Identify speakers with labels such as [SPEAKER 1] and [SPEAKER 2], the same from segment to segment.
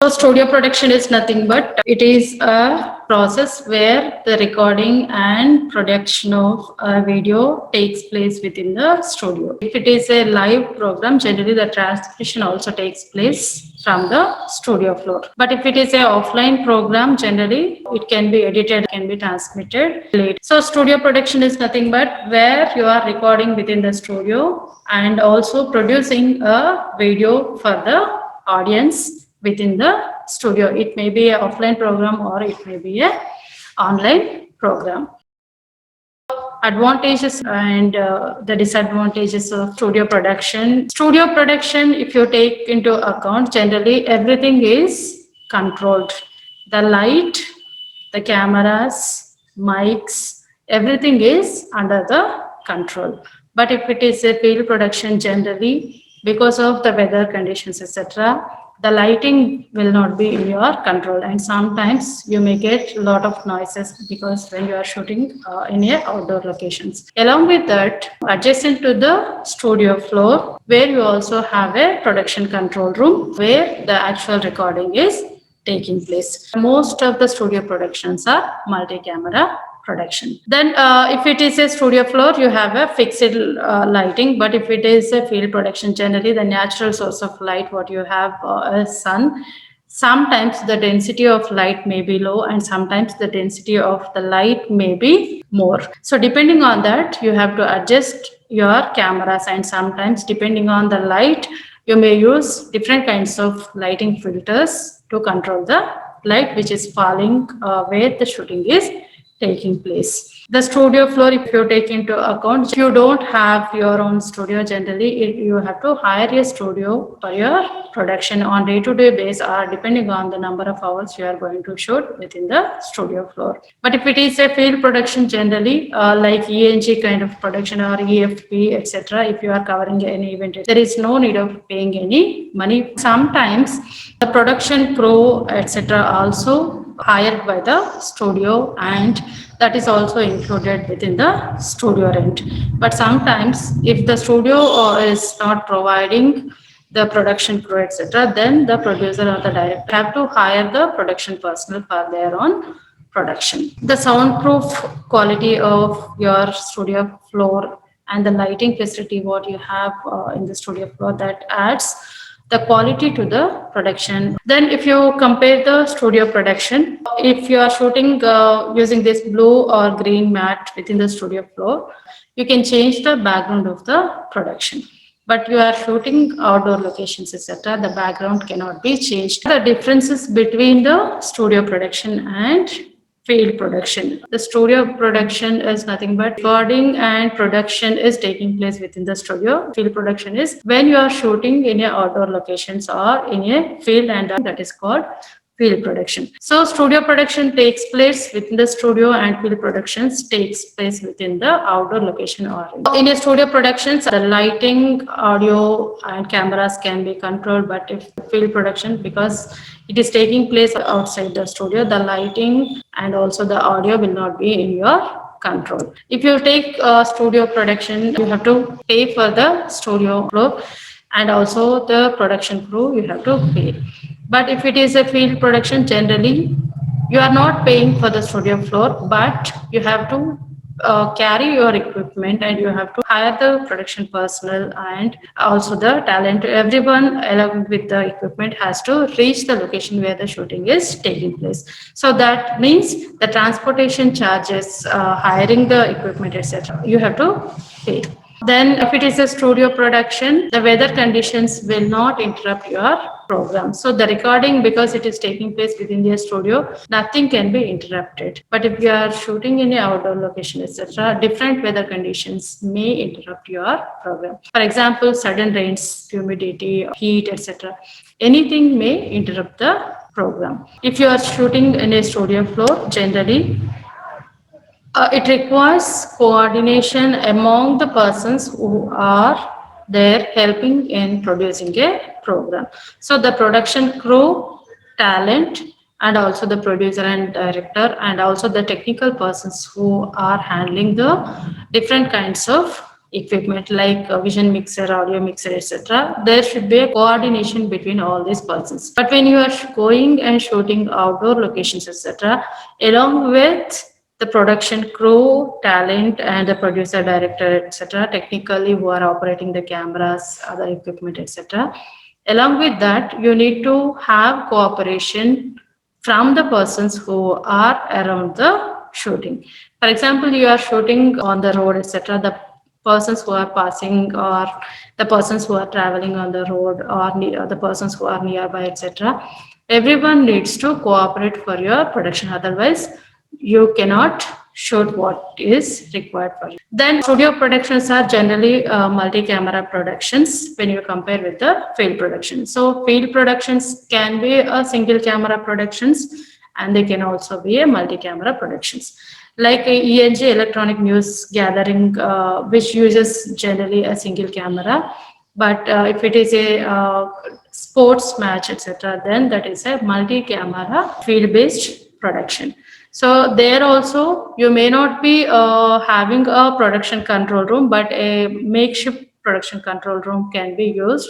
[SPEAKER 1] Studio production is nothing but it is a process where the recording and production of a video takes place within the studio. If it is a live program, generally the transmission also takes place from the studio floor. But if it is a offline program, generally it can be edited, can be transmitted later. So studio production is nothing but where you are recording within the studio and also producing a video for the audience within the studio. It may be an offline program or it may be an online program. Advantages and the disadvantages of studio production. Studio production, if you take into account, generally everything is controlled. The light, the cameras, mics, everything is under the control. But if it is a field production, generally because of the weather conditions, etc., the lighting will not be in your control, and sometimes you may get a lot of noises because when you are shooting in a outdoor locations. Along with that, adjacent to the studio floor, where you also have a production control room where the actual recording is taking place. Most of the studio productions are multi-camera production. Then if it is a studio floor, you have a fixed lighting, but if it is a field production, generally the natural source of light what you have is sun. Sometimes the density of light may be low and sometimes the density of the light may be more. So depending on that, you have to adjust your cameras, and sometimes depending on the light, you may use different kinds of lighting filters to control the light which is falling where the shooting is taking place. The studio floor, if you take into account, if you don't have your own studio, generally you have to hire a studio for your production on day-to-day basis, or depending on the number of hours you are going to shoot within the studio floor. But if it is a field production, generally like ENG kind of production or EFP, etc., if you are covering any event, there is no need of paying any money. Sometimes the production crew, etc., also hired by the studio, and that is also included within the studio rent. But sometimes if the studio is not providing the production crew, etc., then the producer or the director have to hire the production personnel for their own production. The soundproof quality of your studio floor and the lighting facility what you have in the studio floor, that adds the quality to the production. Then if you compare the studio production, if you are shooting using this blue or green mat within the studio floor, you can change the background of the production. But you are shooting outdoor locations, etc., the background cannot be changed. The differences between the studio production and field production. The studio production is nothing but recording and production is taking place within the studio. Field production is when you are shooting in a outdoor locations or in a field, and that is called field production. So studio production takes place within the studio and field productions takes place within the outdoor location or in a studio productions, the lighting, audio and cameras can be controlled, but if field production, because it is taking place outside the studio, the lighting and also the audio will not be in your control. If you take studio production, you have to pay for the studio floor and also the production crew you have to pay. But if it is a field production, generally you are not paying for the studio floor, but you have to carry your equipment and you have to hire the production personnel and also the talent. Everyone along with the equipment has to reach the location where the shooting is taking place. So that means the transportation charges, hiring the equipment, etc., you have to pay. Then if it is a studio production, the weather conditions will not interrupt your program. So the recording, because it is taking place within the studio, nothing can be interrupted. But if you are shooting in an outdoor location, etc., different weather conditions may interrupt your program. For example, sudden rains, humidity, heat, etc., anything may interrupt the program. If you are shooting in a studio floor, generally it requires coordination among the persons who are there helping in producing a program. So the production crew, talent, and also the producer and director, and also the technical persons who are handling the different kinds of equipment like a vision mixer, audio mixer, etc. There should be a coordination between all these persons. But when you are going and shooting outdoor locations, etc., along with the production crew, talent, and the producer, director, etc., technically who are operating the cameras, other equipment, etc. Along with that, you need to have cooperation from the persons who are around the shooting. For example, you are shooting on the road, etc. The persons who are passing, or the persons who are traveling on the road, or the persons who are nearby, etc. Everyone needs to cooperate for your production. Otherwise, you cannot shoot what is required for you. Then studio productions are generally multi-camera productions when you compare with the field production. So field productions can be a single camera productions, and they can also be a multi-camera productions. Like a ENG, electronic news gathering, which uses generally a single camera. But if it is a sports match, etc., then that is a multi-camera field-based production. So there also you may not be having a production control room, but a makeshift production control room can be used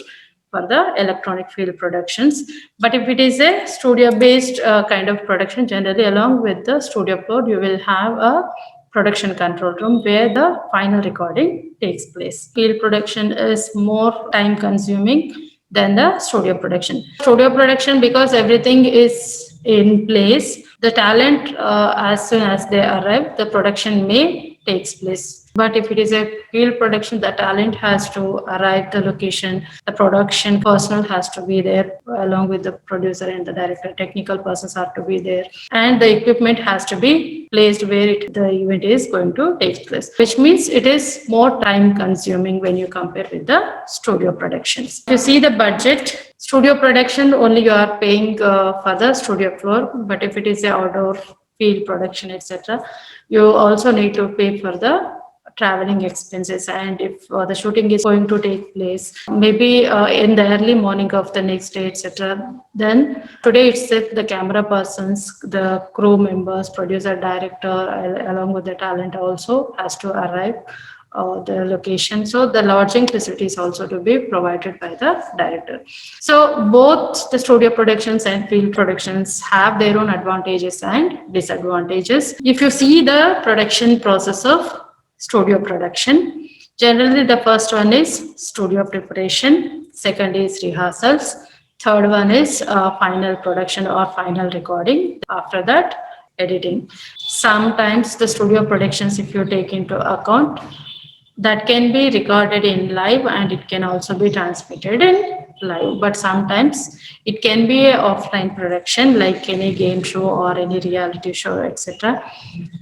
[SPEAKER 1] for the electronic field productions. But if it is a studio based kind of production, generally along with the studio floor, you will have a production control room where the final recording takes place. Field production is more time consuming than the studio production. Studio production, because everything is in place, the talent, as soon as they arrive, the production may takes place. But if it is a field production, the talent has to arrive the location, the production personnel has to be there along with the producer and the director, technical persons have to be there, and the equipment has to be placed where the event is going to take place, which means it is more time consuming when you compare with the studio productions. If you see the budget, studio production only you are paying for the studio floor, but if it is a outdoor field production, etc., you also need to pay for the traveling expenses. And if the shooting is going to take place maybe in the early morning of the next day, etc., then today itself the camera persons, the crew members, producer, director, along with the talent also has to arrive the location. So the lodging facilities also to be provided by the director. So both the studio productions and field productions have their own advantages and disadvantages. If you see the production process of studio production, generally the first one is studio preparation, second is rehearsals, third one is final production or final recording, after that editing. Sometimes the studio productions, if you take into account, that can be recorded in live and it can also be transmitted in live, but sometimes it can be an offline production like any game show or any reality show, etc.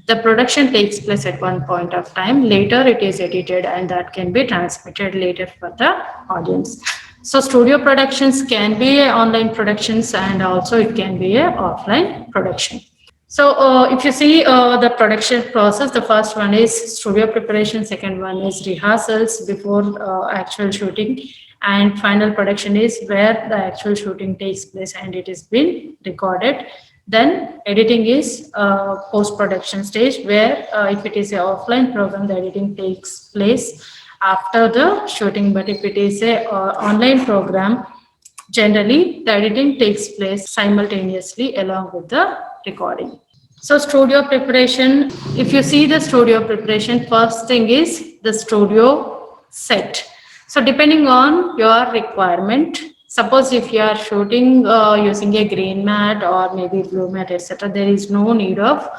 [SPEAKER 1] The production takes place at one point of time, later it is edited and that can be transmitted later for the audience. So studio productions can be online productions and also it can be a offline production. So if you see the production process, the first one is studio preparation, second one is rehearsals before actual shooting, and final production is where the actual shooting takes place and it is been recorded. Then editing is post-production stage where if it is an offline program, the editing takes place after the shooting. But if it is a online program, generally the editing takes place simultaneously along with the recording. So studio preparation, if you see the studio preparation, first thing is the studio set. So depending on your requirement, suppose if you are shooting using a green mat or maybe blue mat, etc., there is no need of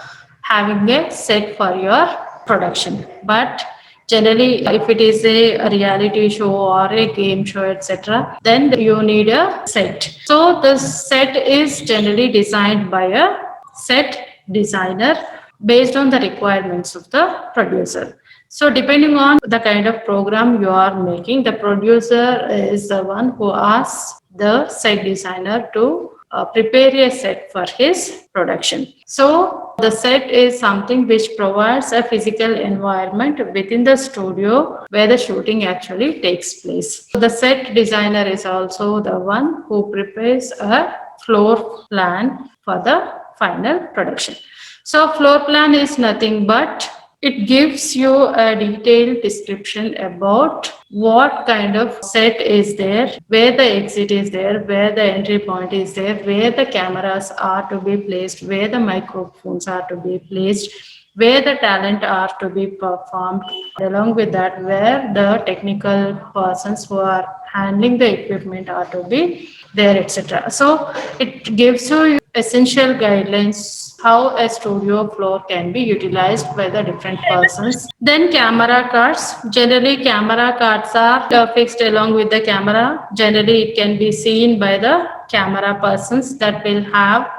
[SPEAKER 1] having a set for your production. But generally, if it is a reality show or a game show, etc., then you need a set. So the set is generally designed by a set designer based on the requirements of the producer. So depending on the kind of program you are making, the producer is the one who asks the set designer to prepare a set for his production. So the set is something which provides a physical environment within the studio where the shooting actually takes place. So the set designer is also the one who prepares a floor plan for the final production. So floor plan is nothing but It gives you a detailed description about what kind of set is there, where the exit is there, where the entry point is there, where the cameras are to be placed, where the microphones are to be placed, where the talent are to be performed, along with that, where the technical persons who are handling the equipment are to be there, etc. So it gives you essential guidelines how a studio floor can be utilized by the different persons. Then camera cards. Generally, camera cards are fixed along with the camera. Generally, it can be seen by the camera persons that will have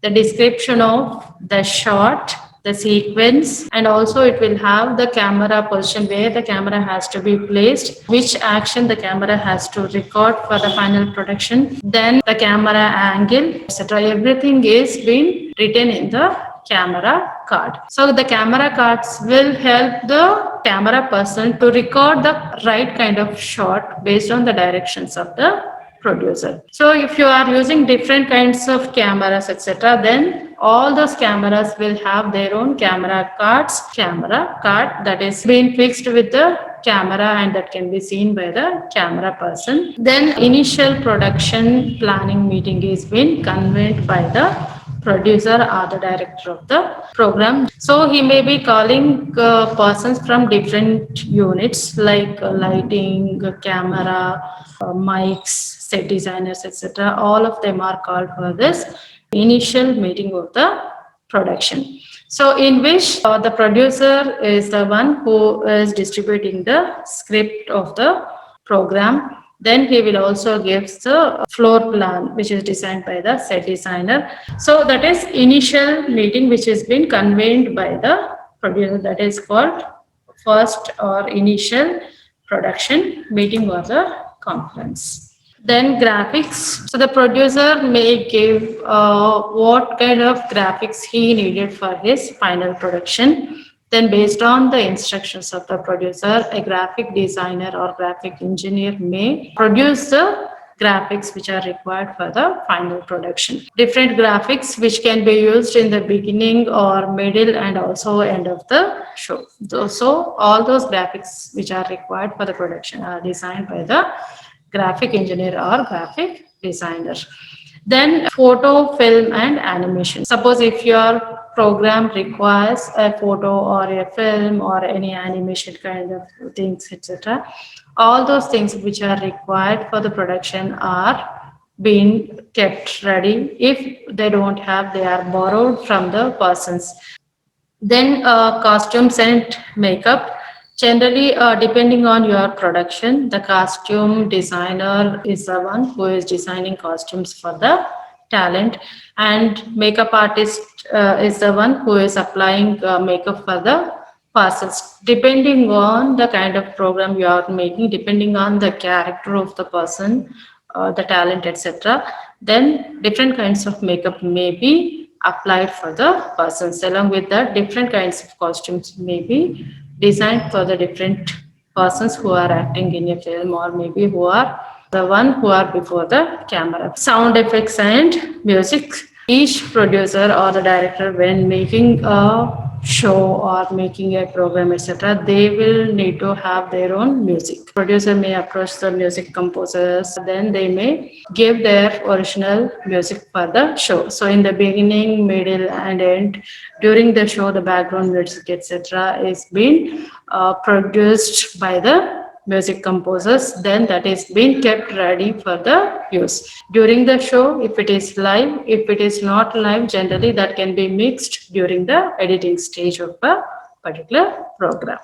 [SPEAKER 1] the description of the shot, the sequence, and also it will have the camera position where the camera has to be placed, which action the camera has to record for the final production, then the camera angle, etc. Everything is being written in the camera card. So the camera cards will help the camera person to record the right kind of shot based on the directions of the producer. So if you are using different kinds of cameras, etc., then all those cameras will have their own camera card that is being fixed with the camera and that can be seen by the camera person. Then initial production planning meeting is being convened by the producer or the director of the program. So he may be calling persons from different units like lighting, camera, mics, set designers, etc. All of them are called for this initial meeting of the production. So in which the producer is the one who is distributing the script of the program. Then he will also give the floor plan, which is designed by the set designer. So that is initial meeting, which has been convened by the producer. That is called first or initial production meeting or the conference. Then graphics. So the producer may give what kind of graphics he needed for his final production. Then based on the instructions of the producer, a graphic designer or graphic engineer may produce the graphics which are required for the final production. Different graphics which can be used in the beginning or middle and also end of the show. So all those graphics which are required for the production are designed by the graphic engineer or graphic designer. Then photo, film and animation. Suppose if your program requires a photo or a film or any animation kind of things, etc. All those things which are required for the production are being kept ready. If they don't have, they are borrowed from the persons. Then costumes and makeup. Generally, depending on your production, the costume designer is the one who is designing costumes for the talent, and makeup artist is the one who is applying makeup for the persons. Depending on the kind of program you are making, depending on the character of the person, the talent, etc., then different kinds of makeup may be applied for the persons. Along with that, different kinds of costumes may be designed for the different persons who are acting in a film or maybe who are the one who are before the camera. Sound effects and music. Each producer or the director, when making a show or making a program, etc., they will need to have their own music. Producer may approach the music composers, then they may give their original music for the show. So in the beginning, middle and end, during the show, the background music, etc., is being produced by the music composers, then that is being kept ready for the use during the show. If it is live, if it is not live, generally that can be mixed during the editing stage of a particular program.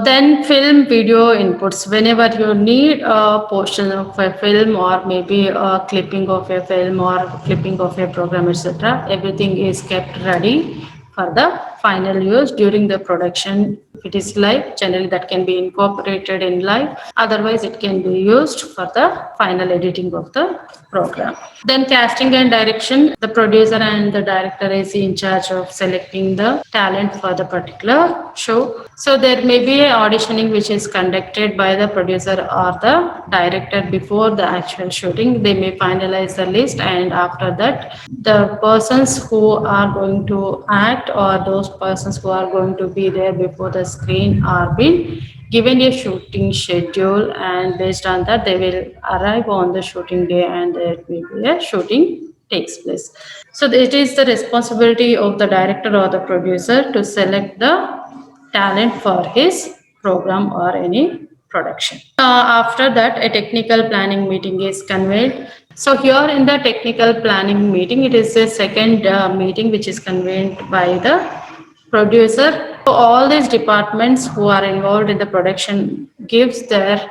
[SPEAKER 1] Then film video inputs. Whenever you need a portion of a film or maybe a clipping of a film or clipping of a program, etc., everything is kept ready for the final use during the production. If it is live, generally that can be incorporated in live. Otherwise, it can be used for the final editing of the program. Then casting and direction, the producer and the director is in charge of selecting the talent for the particular show. So there may be a auditioning which is conducted by the producer or the director before the actual shooting. They may finalize the list, and after that, the persons who are going to act or those persons who are going to be there before the screen are being given a shooting schedule, and based on that they will arrive on the shooting day and there will be a shooting takes place. So it is the responsibility of the director or the producer to select the talent for his program or any production. After that, a technical planning meeting is convened. So here in the technical planning meeting, it is a second meeting which is convened by the producer. So all these departments who are involved in the production gives their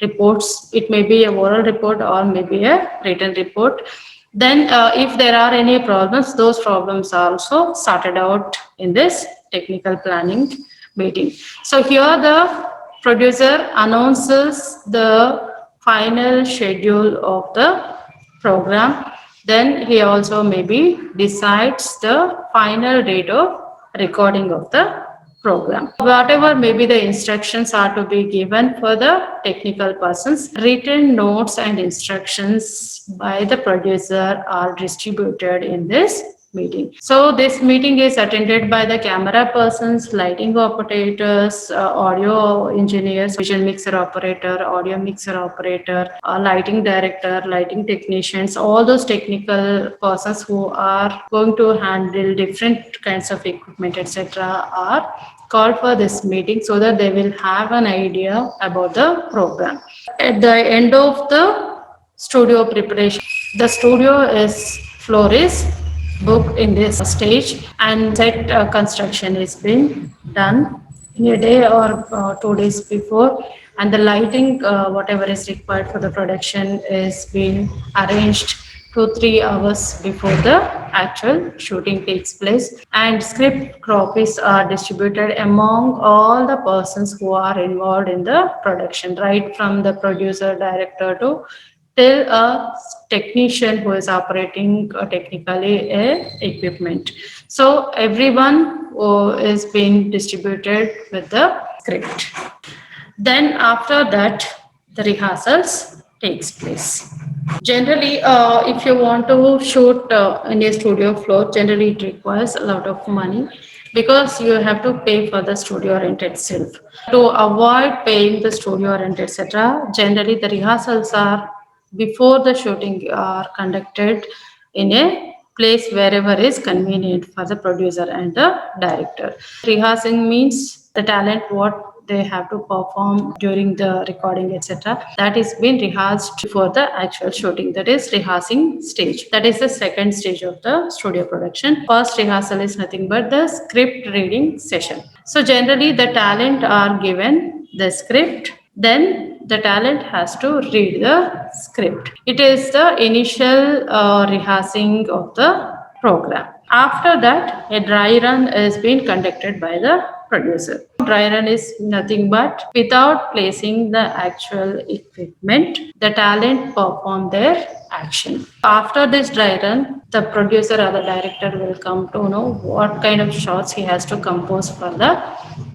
[SPEAKER 1] reports. It may be a oral report or maybe a written report. Then if there are any problems, those problems are also sorted out in this technical planning meeting. So here the producer announces the final schedule of the program. Then he also maybe decides the final date of recording of the program. Whatever maybe the instructions are to be given for the technical persons, written notes and instructions by the producer are distributed in this meeting. So this meeting is attended by the camera persons, lighting operators, audio engineers, visual mixer operator, audio mixer operator, lighting director, lighting technicians, all those technical persons who are going to handle different kinds of equipment, etc., are called for this meeting so that they will have an idea about the program. At the end of the studio preparation, the studio is floor is booked in this stage, and set construction is being done in a day or 2 days before, and the lighting whatever is required for the production is being arranged 2-3 hours before the actual shooting takes place, and script copies are distributed among all the persons who are involved in the production, right from the producer, director to till a technician who is operating technically a equipment. So everyone is being distributed with the script. Then after that, the rehearsals takes place. Generally, if you want to shoot in a studio floor, generally it requires a lot of money because you have to pay for the studio rent itself. To avoid paying the studio rent, etc., generally the rehearsals are before the shooting are conducted in a place wherever is convenient for the producer and the director. Rehearsing means the talent what they have to perform during the recording, etc., that is being rehearsed for the actual shooting. That is rehearsing stage. That is the second stage of the studio production. First rehearsal is nothing but the script reading session. So generally the talent are given the script, then the talent has to read the script. It is the initial rehearsing of the program. After that, a dry run is being conducted by the producer. Dry run is nothing but without placing the actual equipment, the talent perform their action. After this dry run, the producer or the director will come to know what kind of shots he has to compose for the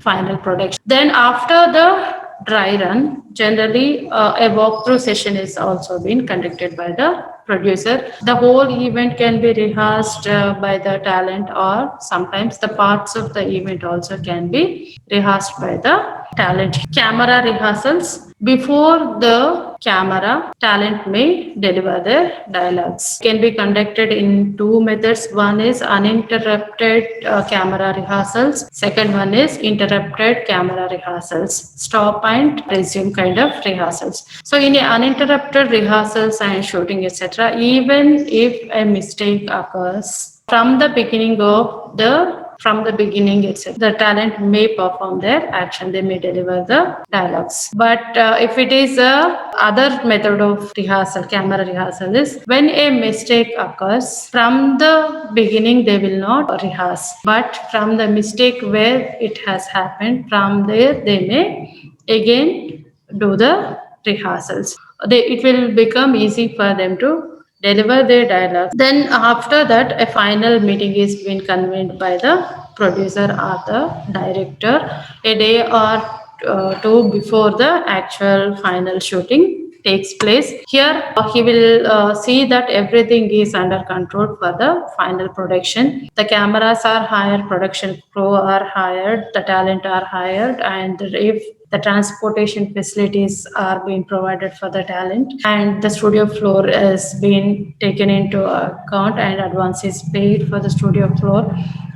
[SPEAKER 1] final production. Then after the dry run, generally a walkthrough session is also being conducted by the producer. The whole event can be rehearsed by the talent, or sometimes the parts of the event also can be rehearsed by the talent. Camera rehearsals. Before the camera, talent may deliver their dialogues. Can be conducted in two methods. One is uninterrupted camera rehearsals. Second one is interrupted camera rehearsals. Stop and resume kind of rehearsals. So in uninterrupted rehearsals and shooting, etc., even if a mistake occurs from the beginning of the from the beginning itself. The talent may perform their action, they may deliver the dialogues. But if it is a other method of rehearsal, camera rehearsal, is when a mistake occurs, from the beginning they will not rehearse, but from the mistake where it has happened, from there they may again do the rehearsals. It will become easy for them to deliver their dialogue. Then after that, a final meeting is being convened by the producer or the director a day or two before the actual final shooting takes place. Here he will see that everything is under control for the final production. The cameras are hired, production crew are hired, the talent are hired, and if the transportation facilities are being provided for the talent, and the studio floor is being taken into account, and advance is paid for the studio floor,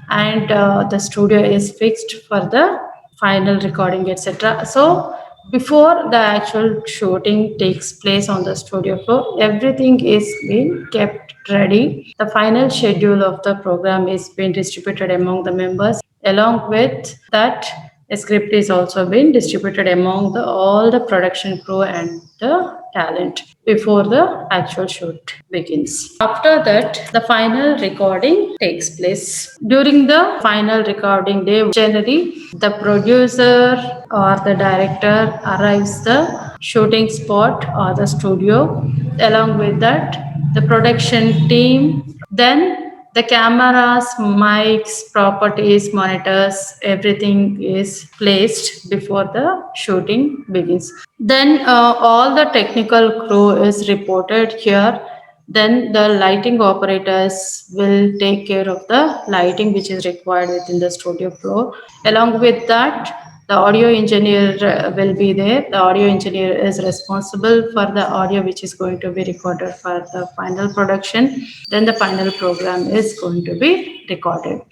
[SPEAKER 1] and the studio is fixed for the final recording, etc. So before the actual shooting takes place on the studio floor, everything is being kept ready. The final schedule of the program is being distributed among the members. Along with that, a script is also being distributed among all the production crew and the talent before the actual shoot begins. After that, the final recording takes place. During the final recording day, generally the producer or the director arrives the shooting spot or the studio. Along with that, the production team, then the cameras, mics, properties, monitors, everything is placed before the shooting begins. Then all the technical crew is reported here. Then the lighting operators will take care of the lighting which is required within the studio floor. Along with that, the audio engineer will be there. The audio engineer is responsible for the audio which is going to be recorded for the final production. Then the final program is going to be recorded.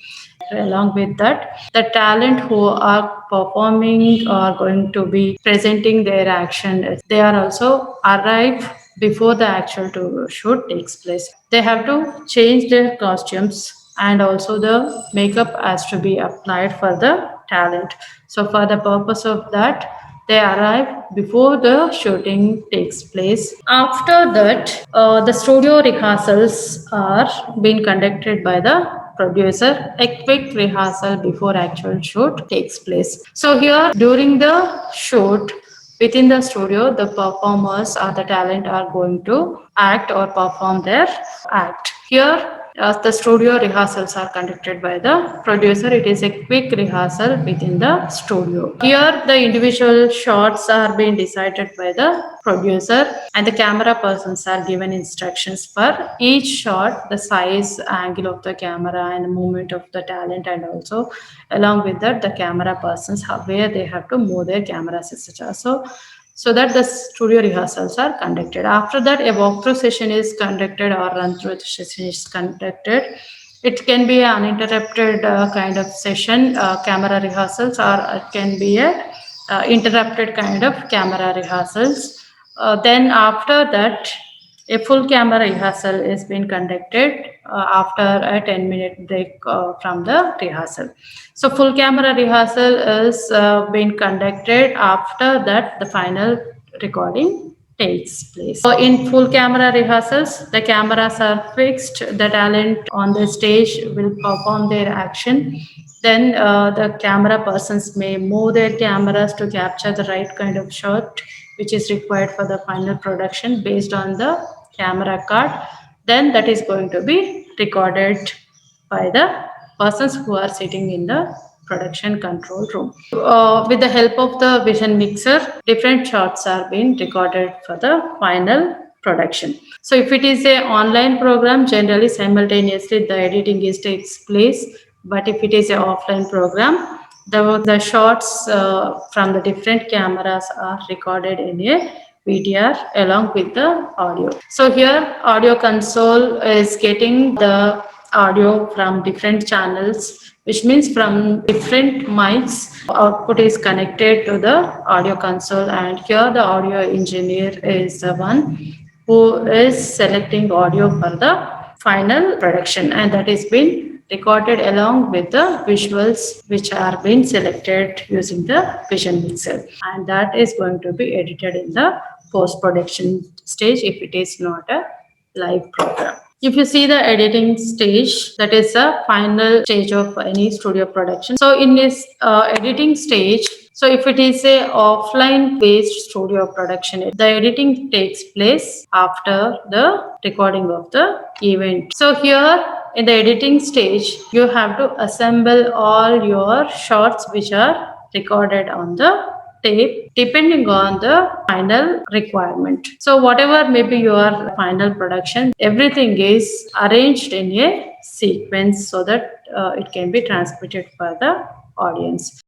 [SPEAKER 1] Along with that, the talent who are performing are going to be presenting their action. They are also arrive before the actual shoot takes place. They have to change their costumes, and also the makeup has to be applied for the talent. So for the purpose of that, they arrive before the shooting takes place. After that, the studio rehearsals are being conducted by the producer. A quick rehearsal before actual shoot takes place. So here during the shoot, within the studio, the performers or the talent are going to act or perform their act. Here, the studio rehearsals are conducted by the producer. It is a quick rehearsal within the studio. Here, the individual shots are being decided by the producer, and the camera persons are given instructions for each shot, the size, angle of the camera, and the movement of the talent, and also along with that, the camera persons where they have to move their cameras, etc. So that the studio rehearsals are conducted. After that, a walkthrough session is conducted or run through session is conducted. It can be an uninterrupted kind of session, camera rehearsals, or it can be a interrupted kind of camera rehearsals. Then after that, a full camera rehearsal is being conducted after a 10-minute break from the rehearsal. So full camera rehearsal is being conducted. After that, the final recording takes place. So in full camera rehearsals, the cameras are fixed. The talent on the stage will perform their action. Then the camera persons may move their cameras to capture the right kind of shot which is required for the final production based on the camera card. Then that is going to be recorded by the persons who are sitting in the production control room. With the help of the vision mixer, different shots are being recorded for the final production. So if it is a online program, generally simultaneously the editing takes place. But if it is an offline program, the shots from the different cameras are recorded in a VTR along with the audio. So here audio console is getting the audio from different channels, which means from different mics. Output is connected to the audio console, and here the audio engineer is the one who is selecting audio for the final production, and that is being recorded along with the visuals which are being selected using the vision itself, and that is going to be edited in the post production stage if it is not a live program. If you see the editing stage, that is the final stage of any studio production. So in this editing stage, so if it is a offline based studio production, the editing takes place after the recording of the event. So here in the editing stage, you have to assemble all your shots which are recorded on the tape depending on the final requirement. So whatever may be your final production, everything is arranged in a sequence so that it can be transmitted for the audience.